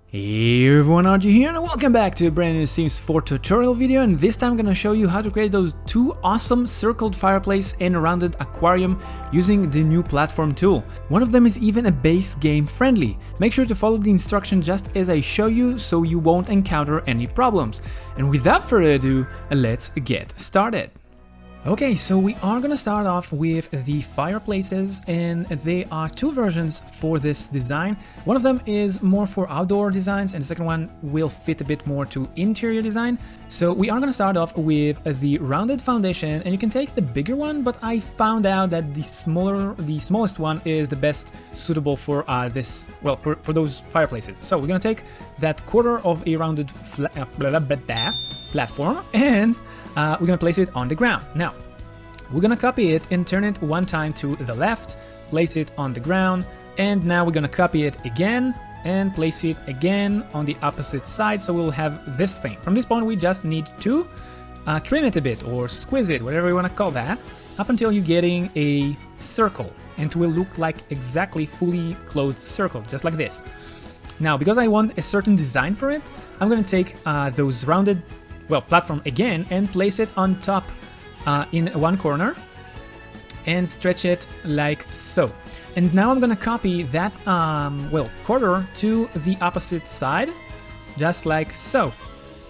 Hey everyone, RG here and welcome back to a brand new Sims 4 tutorial video, and this time I'm gonna show you how to create those two awesome circled fireplace and rounded aquarium using the new platform tool. One of them is even a base game friendly. Make sure to follow the instruction just as I show you so you won't encounter any problems. And without further ado, let's get started. Okay, so we are gonna start off with the fireplaces, and there are two versions for this design. One of them is more for outdoor designs and the second one will fit a bit more to interior design. So we are gonna start off with the rounded foundation, and you can take the bigger one, but I found out that the smallest one is the best suitable for for those fireplaces. So we're gonna take that quarter of a rounded platform and we're gonna place it on the ground. Now, we're gonna copy it and turn it one time to the left, place it on the ground, and now we're gonna copy it again and place it again on the opposite side, so we'll have this thing. From this point, we just need to trim it a bit or squeeze it, whatever you wanna call that, up until you're getting a circle, and it will look like exactly fully closed circle, just like this. Now, because I want a certain design for it, I'm gonna take those rounded platform again and place it on top in one corner and stretch it like so. And now I'm gonna copy that quarter to the opposite side, just like so.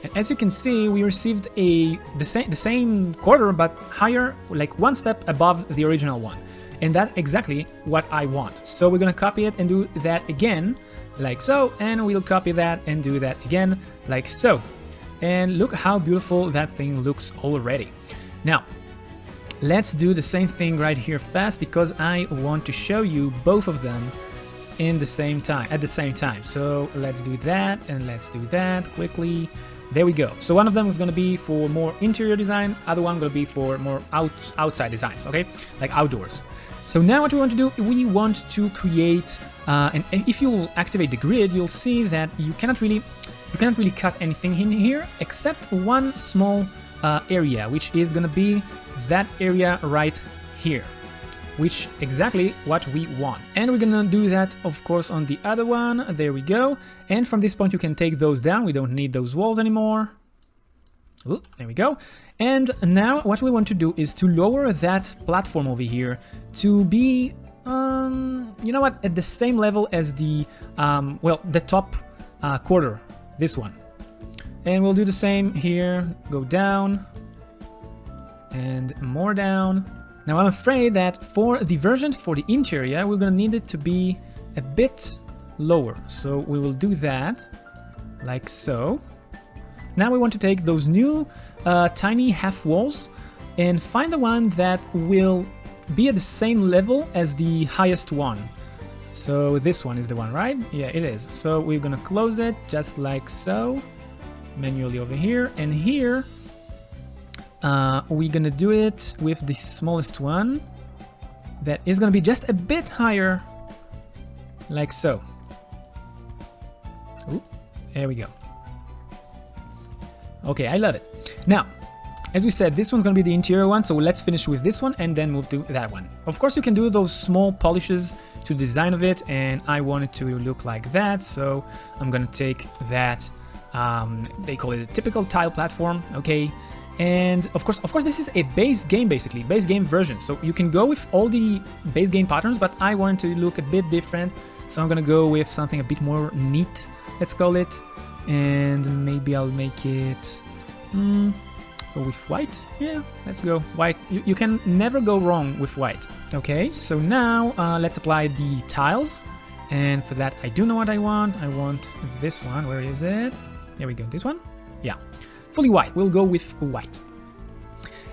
And as you can see, we received the same quarter but higher, like one step above the original one. And that's exactly what I want. So we're gonna copy it and do that again, like so, and we'll copy that and do that again, like so. And look how beautiful that thing looks already. Now, let's do the same thing right here fast, because I want to show you both of them at the same time. So let's do that and let's do that quickly. There we go. So one of them is going to be for more interior design, other one going to be for more outside designs, okay? Like outdoors. So now what we want to do, we want to create, and if you activate the grid, you'll see that you cannot really cut anything in here except one small area, which is gonna be that area right here, which exactly what we want. And we're gonna do that, of course, on the other one. There we go. And from this point, you can take those down. We don't need those walls anymore. Ooh, there we go. And now what we want to do is to lower that platform over here to be, you know what, at the same level as the top quarter. This one, and we'll do the same here, go down and more down. Now I'm afraid that for the version for the interior, we're gonna need it to be a bit lower, so we will do that like so. Now we want to take those new tiny half walls and find the one that will be at the same level as the highest one. So this one is the one, right? Yeah, it is. So we're gonna close it just like so, manually over here, and here we're gonna do it with the smallest one that is gonna be just a bit higher, like so. Ooh, there we go. Okay, I love it. Now, as we said, this one's gonna be the interior one, so let's finish with this one and then move to that one. Of course, you can do those small polishes to the design of it, and I want it to look like that, so I'm gonna take that, they call it a typical tile platform, okay? And of course this is a base game, basically, base game version, so you can go with all the base game patterns, but I want it to look a bit different, so I'm gonna go with something a bit more neat, let's call it, and maybe I'll make it, so with white, yeah, let's go white. You can never go wrong with white. Okay, so now let's apply the tiles, and for that I do know what I want. I want this one. Where is it? There we go, this one? Yeah, fully white. We'll go with white.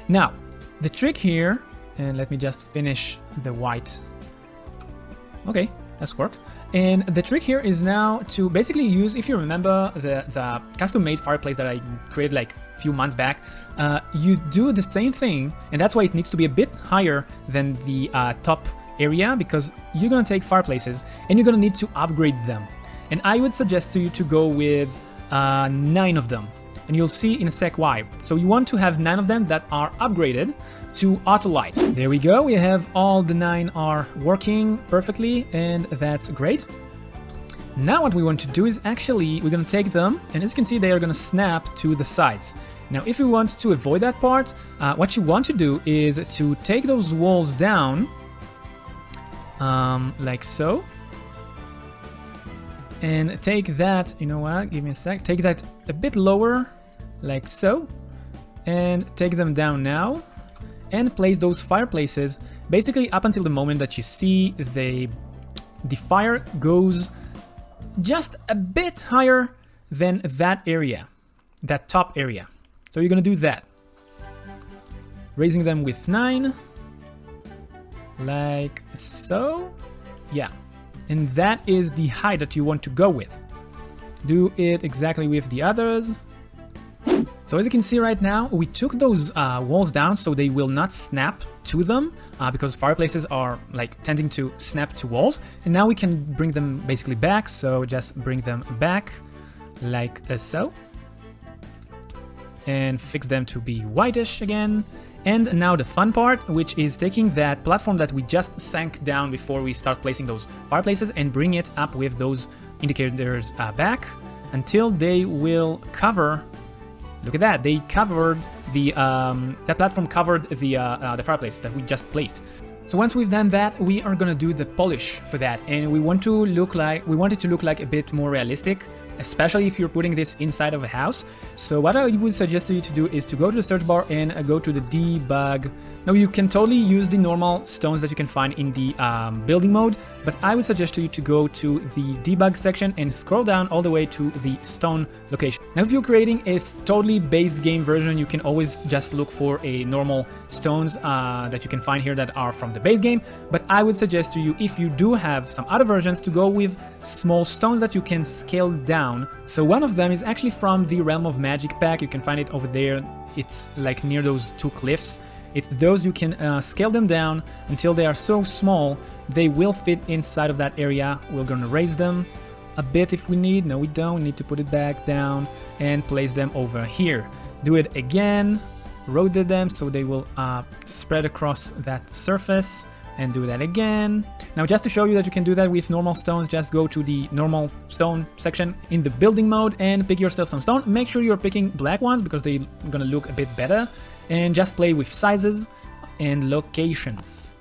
Now, the trick here, and let me just finish the white. Okay, that works. And the trick here is now to basically use, if you remember the custom-made fireplace that I created like a few months back, you do the same thing, and that's why it needs to be a bit higher than the top area, because you're gonna take fireplaces and you're gonna need to upgrade them. And I would suggest to you to go with 9 of them, and you'll see in a sec why. So you want to have 9 of them that are upgraded to auto light. There we go, we have all the 9 are working perfectly, and that's great. Now what we want to do is actually, we're going to take them, and as you can see, they are going to snap to the sides. Now, if you want to avoid that part, what you want to do is to take those walls down, like so. And take that, you know what, give me a sec, take that a bit lower, like so. And take them down now. And place those fireplaces basically up until the moment that you see the fire goes just a bit higher than that area, that top area. So you're gonna do that. Raising them with 9, like so. Yeah, and that is the height that you want to go with. Do it exactly with the others. So as you can see right now, we took those walls down so they will not snap to them because fireplaces are like tending to snap to walls. And now we can bring them basically back. So just bring them back like so. And fix them to be whitish again. And now the fun part, which is taking that platform that we just sank down before we start placing those fireplaces and bring it up with those indicators back until they will cover. Look at that, they covered the, that platform covered the fireplace that we just placed. So once we've done that, we are gonna do the polish for that. And we want it to look like a bit more realistic, especially if you're putting this inside of a house. So what I would suggest to you to do is to go to the search bar and go to the debug. Now you can totally use the normal stones that you can find in the building mode, but I would suggest to you to go to the debug section and scroll down all the way to the stone location. Now if you're creating a totally base game version, you can always just look for a normal stones that you can find here that are from the base game, but I would suggest to you, if you do have some other versions, to go with small stones that you can scale down. So one of them is actually from the Realm of Magic pack. You can find it over there. It's like near those two cliffs. It's those you can scale them down until they are so small they will fit inside of that area. We're gonna raise them a bit if we need. No, we don't. We need to put it back down and place them over here. Do it again. Rotate them so they will spread across that surface. And do that again. Now just to show you that you can do that with normal stones, just go to the normal stone section in the building mode and pick yourself some stone. Make sure you're picking black ones because they're gonna look a bit better. And just play with sizes and locations.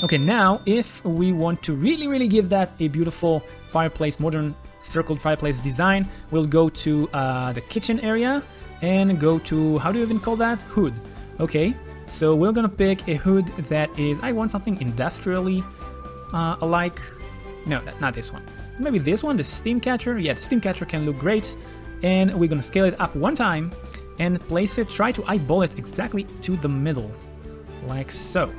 Okay, now if we want to really give that a beautiful fireplace, modern circled fireplace design, we'll go to the kitchen area and go to, how do you even call that? Hood. Okay. So we're gonna pick a hood that is, I want something industrially alike. No, not this one. Maybe this one, the steam catcher. Yeah, the steam catcher can look great. And we're gonna scale it up one time and place it, try to eyeball it exactly to the middle, like so.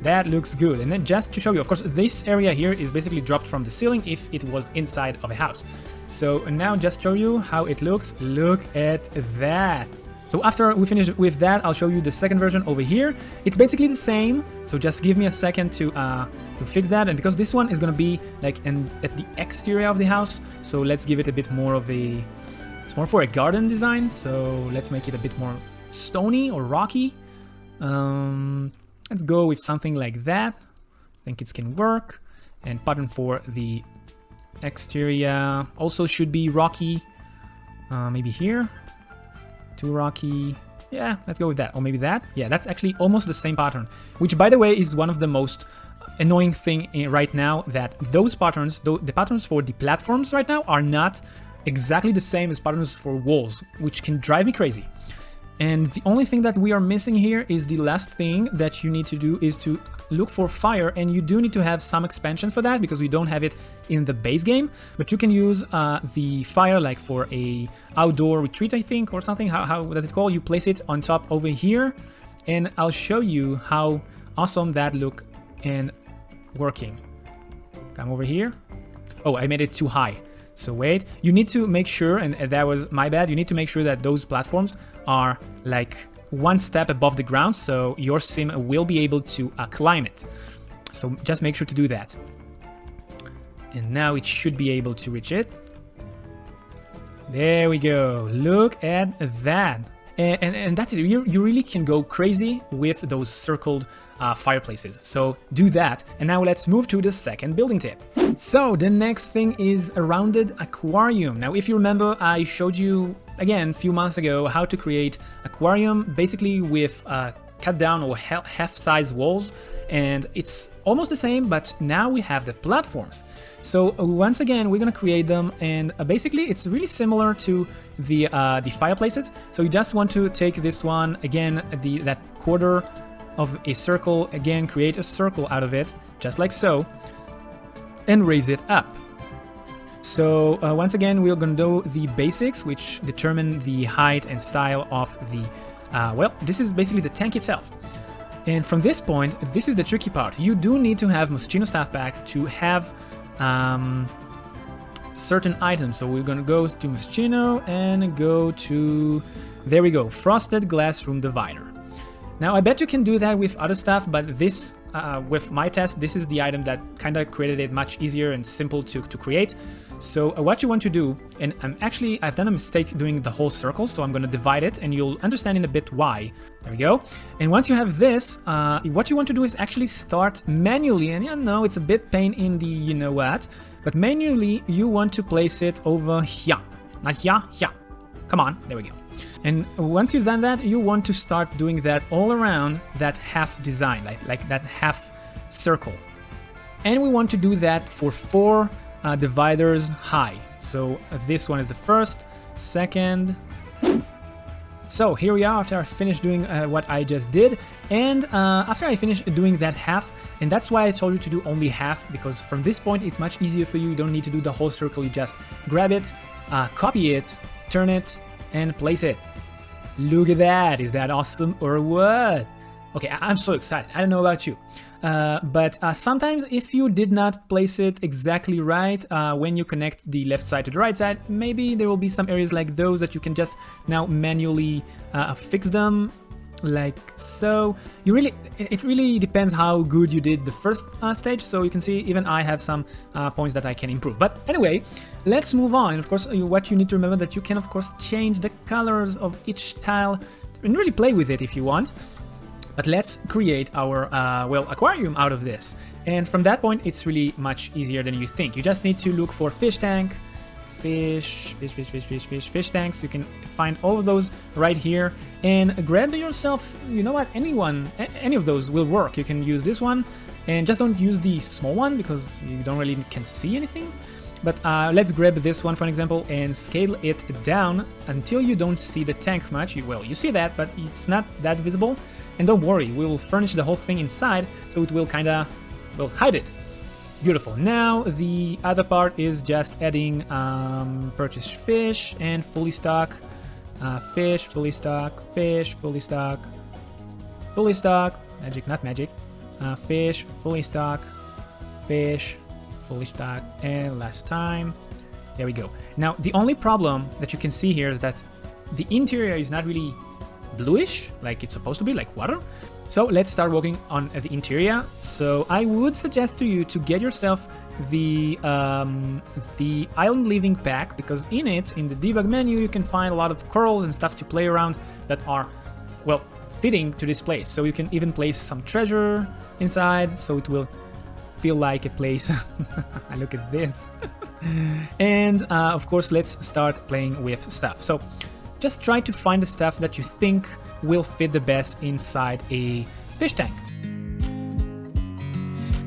That looks good. And then just to show you, of course, this area here is basically dropped from the ceiling if it was inside of a house. So now just show you how it looks. Look at that. So after we finish with that, I'll show you the second version over here. It's basically the same, so just give me a second to fix that. And because this one is gonna be like at the exterior of the house, so let's give it a bit more of a, it's more for a garden design, so let's make it a bit more stony or rocky. Let's go with something like that. I think it can work. And pattern for the exterior also should be rocky, maybe here. Too rocky. Yeah, let's go with that. Or maybe that. Yeah, that's actually almost the same pattern. Which, by the way, is one of the most annoying thing right now, that those patterns, the patterns for the platforms right now are not exactly the same as patterns for walls, which can drive me crazy. And the only thing that we are missing here is the last thing that you need to do is to look for fire, and you do need to have some expansions for that because we don't have it in the base game, but you can use the fire like for a outdoor retreat, I think, or something. How does it call? You place it on top over here, and I'll show you how awesome that look and working. Come over here. Oh, I made it too high. So wait, you need to make sure, and that was my bad, you need to make sure that those platforms are like one step above the ground so your sim will be able to climb it. So just make sure to do that. And now it should be able to reach it. There we go. Look at that. And that's it. You really can go crazy with those circled fireplaces. So do that. And now let's move to the second building tip. So the next thing is a rounded aquarium. Now, if you remember, I showed you again a few months ago how to create aquarium basically with cut down or half size walls, and it's almost the same, but now we have the platforms. So once again, we're gonna create them, and basically it's really similar to the fireplaces. So you just want to take this one again, that quarter of a circle, again create a circle out of it, just like so, and raise it up. So once again, we're gonna do the basics, which determine the height and style of the well, this is basically the tank itself. And from this point, this is the tricky part. You do need to have Moschino staff pack to have certain items. So we're gonna go to Moschino and go to, there we go, frosted glass room divider. Now I bet you can do that with other stuff, but this, with my test, this is the item that kind of created it much easier and simple to create. So what you want to do, and I've done a mistake doing the whole circle, so I'm going to divide it and you'll understand in a bit why. There we go. And once you have this, what you want to do is actually start manually, and I know it's a bit pain in the you know what, but manually you want to place it over here. Not here, here. Come on, there we go. And once you've done that, you want to start doing that all around that half design, like that half circle. And we want to do that for 4 dividers high. So this one is the first, second. So here we are after I finished doing what I just did, and after I finished doing that half, and that's why I told you to do only half, because from this point it's much easier for you. You don't need to do the whole circle, you just grab it, copy it, turn it, and place it. Look at that, is that awesome or what? Okay, I'm so excited. I don't know about you. But sometimes if you did not place it exactly right, when you connect the left side to the right side, maybe there will be some areas like those that you can just now manually fix them, like so. It really depends how good you did the first stage, so you can see even I have some points that I can improve. But anyway, let's move on. And of course, what you need to remember that you can of course change the colors of each tile and really play with it if you want. But let's create our, well, aquarium out of this. And from that point, it's really much easier than you think. You just need to look for fish tank, fish tanks. You can find all of those right here. And grab yourself, you know what, any of those will work. You can use this one, and just don't use the small one because you don't really can see anything. But let's grab this one for an example and scale it down until you don't see the tank much. Well, you see that, but it's not that visible. And don't worry, we will furnish the whole thing inside, so it will kinda, well, hide it. Beautiful. Now the other part is just adding purchase fish and fully stock, fish, fully stock, fish, fully stock, fully stock, magic, not magic, fish, fully stock, fish, fully stock, and last time. There we go. Now the only problem that you can see here is that the interior is not really bluish like it's supposed to be, like water. So let's start working on the interior. So I would suggest to you to get yourself the island living pack, because in it, in the debug menu, you can find a lot of corals and stuff to play around that are, well, fitting to this place. So you can even place some treasure inside, so it will feel like a place. Look at this. And of course, let's start playing with stuff. So just try to find the stuff that you think will fit the best inside a fish tank.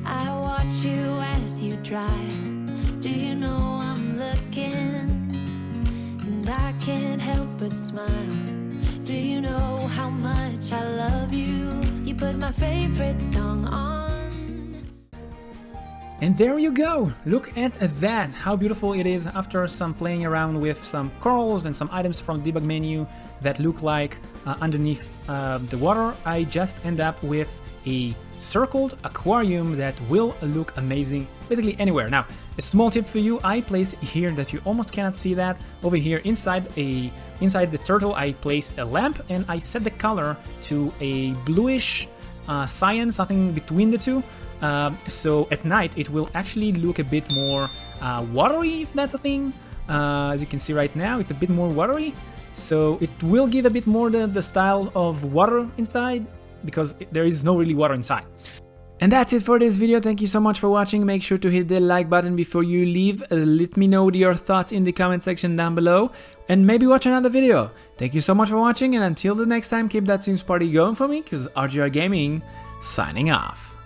I watch you as you drive. Do you know I'm looking? And I can't help but smile. Do you know how much I love you? You put my favorite song on. And there you go! Look at that! How beautiful it is after some playing around with some corals and some items from the debug menu that look like underneath the water. I just end up with a circled aquarium that will look amazing basically anywhere. Now, a small tip for you, I placed here that you almost cannot see that. Over here inside the turtle, I placed a lamp and I set the color to a bluish cyan, something between the two. So at night it will actually look a bit more watery, if that's a thing. As you can see right now, it's a bit more watery. so it will give a bit more the style of water inside, because there is no really water inside. And that's it for this video. Thank you so much for watching. Make sure to hit the like button before you leave. Let me know your thoughts in the comment section down below, and maybe watch another video. Thank you so much for watching, and until the next time, keep that Sims party going for me, because RGR Gaming signing off.